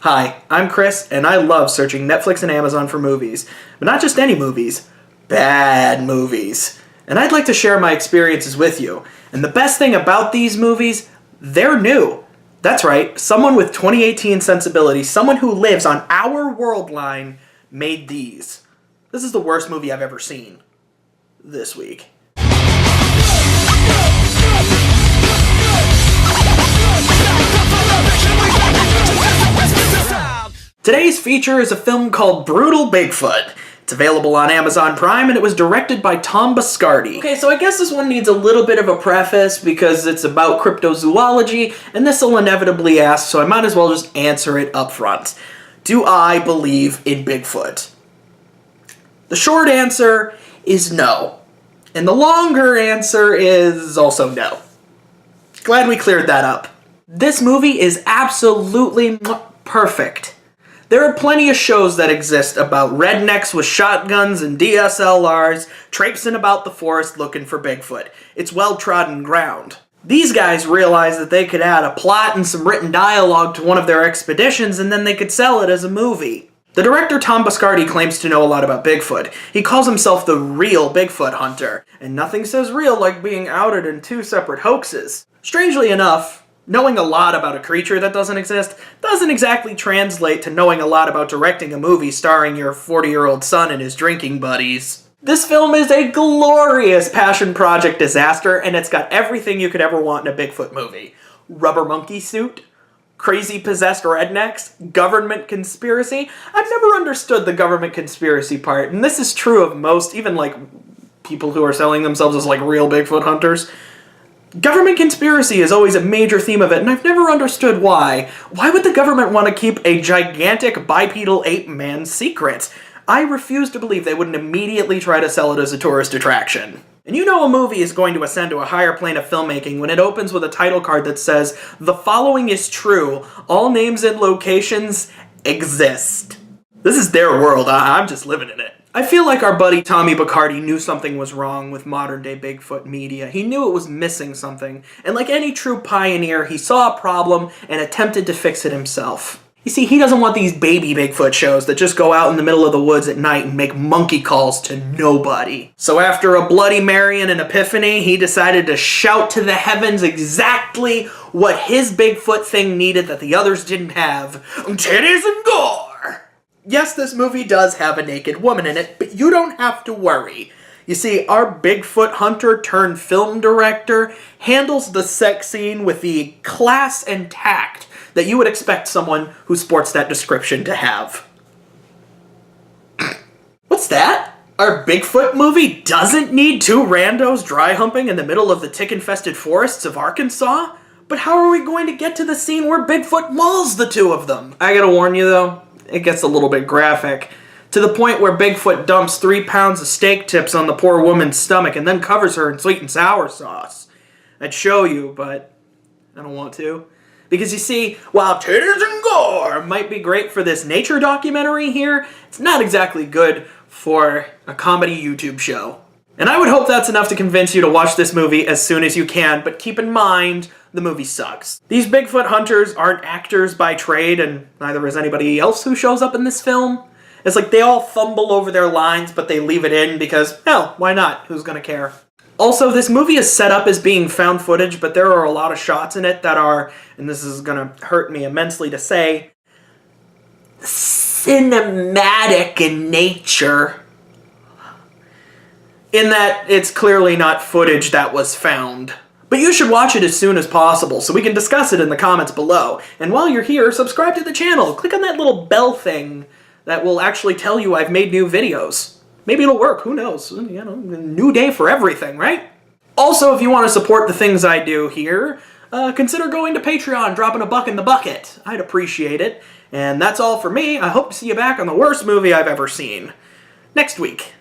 Hi, I'm Chris, and I love searching Netflix and Amazon for movies. But not just any movies, bad movies. And I'd like to share my experiences with you. And the best thing about these movies, they're new. That's right, someone with 2018 sensibility, someone who lives on our world line, made these. This is the worst movie I've ever seen. This week. Today's feature is a film called Brutal Bigfoot. It's available on Amazon Prime, and it was directed by Tom Biscardi. Okay, so I guess this one needs a little bit of a preface because it's about cryptozoology, and this will inevitably ask, so I might as well just answer it up front. Do I believe in Bigfoot? The short answer is no. And the longer answer is also no. Glad we cleared that up. This movie is absolutely perfect. There are plenty of shows that exist about rednecks with shotguns and DSLRs traipsing about the forest looking for Bigfoot. It's well-trodden ground. These guys realized that they could add a plot and some written dialogue to one of their expeditions, and then they could sell it as a movie. The director Tom Biscardi claims to know a lot about Bigfoot. He calls himself the real Bigfoot hunter, and nothing says real like being outed in two separate hoaxes. Strangely enough, knowing a lot about a creature that doesn't exist doesn't exactly translate to knowing a lot about directing a movie starring your 40-year-old son and his drinking buddies. This film is a glorious passion project disaster, and it's got everything you could ever want in a Bigfoot movie. Rubber monkey suit, crazy possessed rednecks, government conspiracy. I've never understood the government conspiracy part, and this is true of most, even like people who are selling themselves as like real Bigfoot hunters. Government conspiracy is always a major theme of it, and I've never understood why. Why would the government want to keep a gigantic bipedal ape man secret? I refuse to believe they wouldn't immediately try to sell it as a tourist attraction. And you know a movie is going to ascend to a higher plane of filmmaking when it opens with a title card that says, "The following is true. All names and locations exist." This is their world. I'm just living in it. I feel like our buddy Tommy Biscardi knew something was wrong with modern-day Bigfoot media. He knew it was missing something, and like any true pioneer, he saw a problem and attempted to fix it himself. You see, he doesn't want these baby Bigfoot shows that just go out in the middle of the woods at night and make monkey calls to nobody. So after a Bloody Mary and an epiphany, he decided to shout to the heavens exactly what his Bigfoot thing needed that the others didn't have. Titties and gore! Yes, this movie does have a naked woman in it, but you don't have to worry. You see, our Bigfoot hunter turned film director handles the sex scene with the class and tact that you would expect someone who sports that description to have. What's that? Our Bigfoot movie doesn't need two randos dry humping in the middle of the tick-infested forests of Arkansas? But how are we going to get to the scene where Bigfoot mauls the two of them? I gotta warn you though, it gets a little bit graphic, to the point where Bigfoot dumps 3 pounds of steak tips on the poor woman's stomach and then covers her in sweet and sour sauce. I'd show you, but I don't want to. Because you see, while titties and gore might be great for this nature documentary here, it's not exactly good for a comedy YouTube show. And I would hope that's enough to convince you to watch this movie as soon as you can, but keep in mind, the movie sucks. These Bigfoot hunters aren't actors by trade, and neither is anybody else who shows up in this film. It's like they all fumble over their lines, but they leave it in because, hell, why not? Who's gonna care? Also, this movie is set up as being found footage, but there are a lot of shots in it that are, and this is gonna hurt me immensely to say, cinematic in nature. In that it's clearly not footage that was found. But you should watch it as soon as possible so we can discuss it in the comments below. And while you're here, subscribe to the channel. Click on that little bell thing that will actually tell you I've made new videos. Maybe it'll work, who knows? You know, a new day for everything, right? Also, if you want to support the things I do here, consider going to Patreon, dropping $1 in the bucket. I'd appreciate it. And that's all for me. I hope to see you back on the worst movie I've ever seen next week.